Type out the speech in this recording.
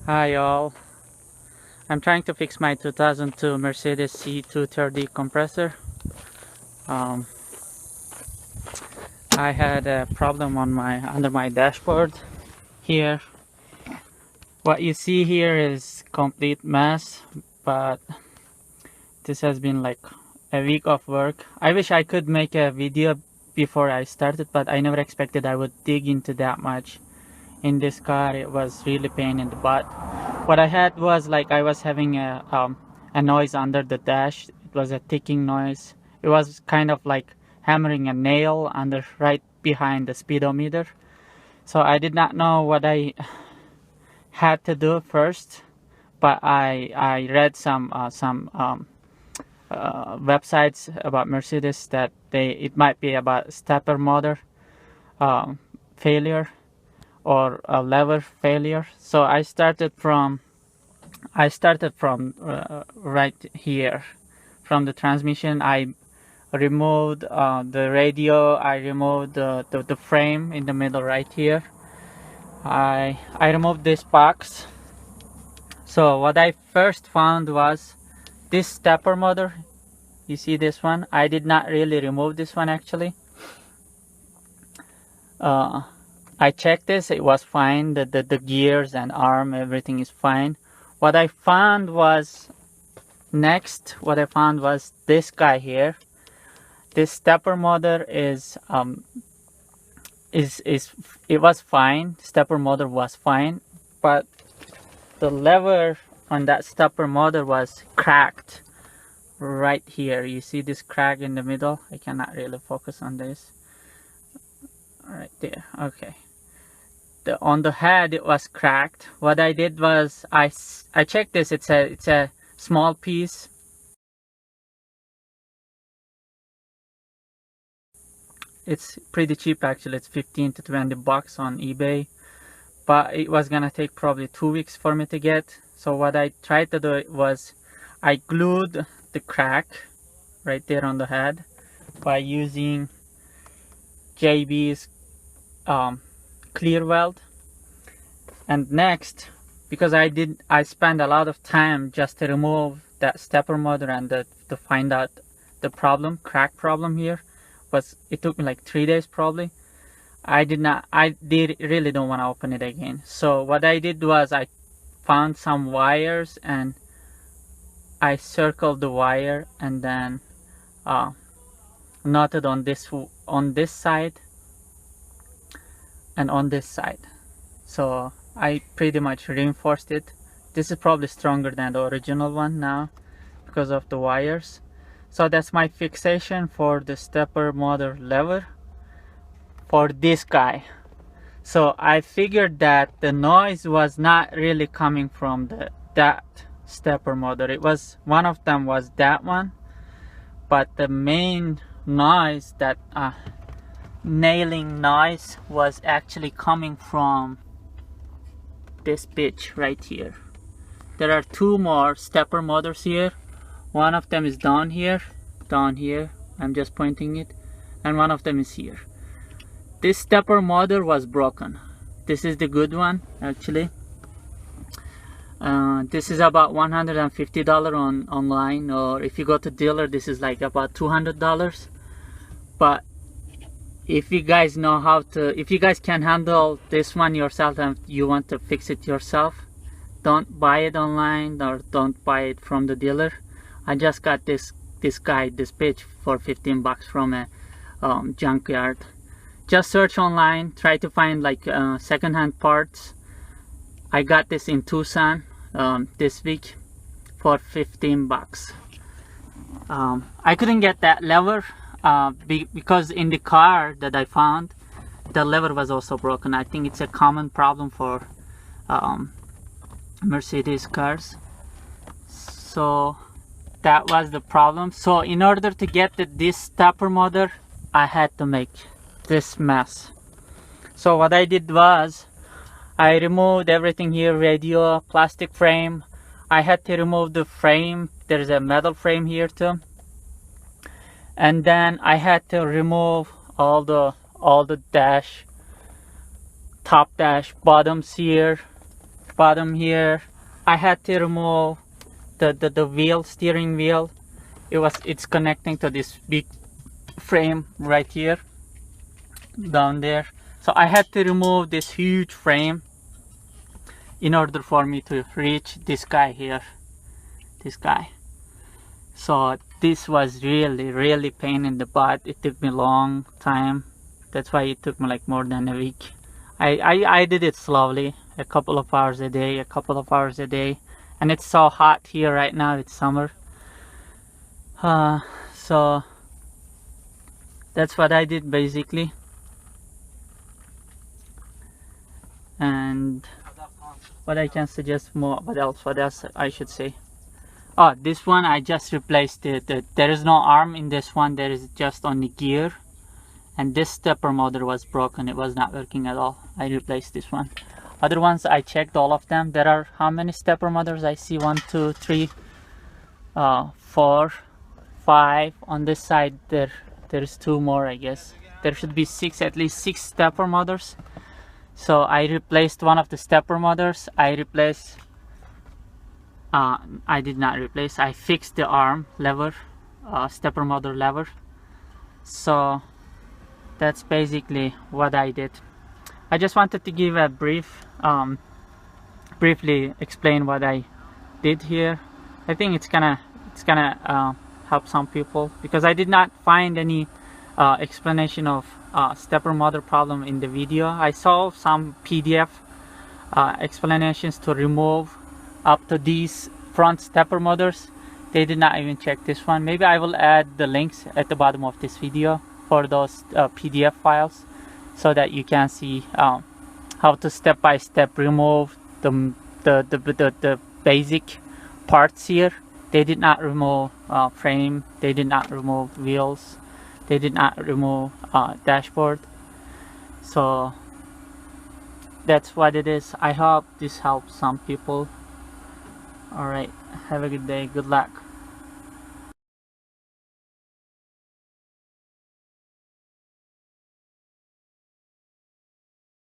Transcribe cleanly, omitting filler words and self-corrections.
Hi all, I'm trying to fix my 2002 Mercedes C230 compressor. Um, I had a problem on under my dashboard here. What you see here is complete mess, but this has been like a week of work. I wish I could make a video before I started, but I never expected I would dig into that much. In this car it was really pain in the butt. What I had was like I was having a noise under the dash. It was a ticking noise. It was kind of like hammering a nail under right behind the speedometer. So I did not know what I had to do first, but I read some websites about Mercedes that it might be about stepper motor failure or a lever failure. So I started from right here from the transmission. I removed the radio. I removed the frame in the middle right here. I removed this box. So what I first found was this stepper motor. You see this one? I did not really remove this one actually. I checked this, it was fine. The gears and arm, everything is fine. What I found was this guy here. This stepper motor it was fine. Stepper motor was fine, but the lever on that stepper motor was cracked right here. You see this crack in the middle? I cannot really focus on this. Right there. Okay. On the head it was cracked. What I did was I checked this. It's a small piece. It's pretty cheap actually. It's 15 to 20 bucks on eBay, but it was gonna take probably 2 weeks for me to get. So what I tried to do was I glued the crack right there on the head by using JB's clear weld. And next, because I spent a lot of time just to remove that stepper motor and to find out the crack problem here. It took me like 3 days probably. I really don't want to open it again. So what I did was I found some wires and I circled the wire and then knotted on this side and on this side. So I pretty much reinforced it. This is probably stronger than the original one now because of the wires. So that's my fixation for the stepper motor lever for this guy. So I figured that the noise was not really coming from that stepper motor. It was one of them was that one, but the main noise, that nailing noise, was actually coming from this bitch right here. There are two more stepper motors here. One of them is down here. I'm just pointing it, and one of them is here. This stepper motor was broken. This is the good one actually. This is about $150 online, or if you go to dealer this is like about $200. But if you guys know if you guys can handle this one yourself and you want to fix it yourself, don't buy it online or don't buy it from the dealer. I just got this bitch for 15 bucks from a junkyard. Just search online, try to find like second-hand parts. I got this in Tucson this week for 15 bucks. I couldn't get that lever because in the car that I found, the lever was also broken. I think it's a common problem for Mercedes cars. So that was the problem. So in order to get this stepper motor, I had to make this mess. So what I did was I removed everything here, radio, plastic frame. I had to remove the frame. There's a metal frame here too. And then I had to remove all the dash, top dash, bottoms here, bottom here. I had to remove the wheel, steering wheel. It's connecting to this big frame right here, down there. So I had to remove this huge frame in order for me to reach this guy here, this guy. So this was really pain in the butt. It took me a long time. That's why it took me like more than a week. I did it slowly, a couple of hours a day, and it's so hot here right now. It's summer. So that's what I did basically. And what I can suggest more, what else I should say. Oh, this one I just replaced it. There is no arm in this one, there is just only gear. And this stepper motor was broken, it was not working at all. I replaced this one. Other ones I checked all of them. There are how many stepper motors? I see 1, 2, 3, 4, 5. On this side there's 2 more, I guess. There should be at least 6 stepper motors. So I replaced one of the stepper motors. I fixed the arm lever, stepper motor lever. So that's basically what I did. I just wanted to give a briefly explain what I did here. I think it's gonna help some people, because I did not find any explanation of stepper motor problem in the video. I saw some PDF explanations to remove up to these front stepper motors. They did not even check this one. Maybe I will add the links at the bottom of this video for those PDF files, so that you can see how to step by step remove the basic parts here. They did not remove frame, they did not remove wheels, they did not remove dashboard. So that's what it is. I hope this helps some people. Alright, have a good day, good luck.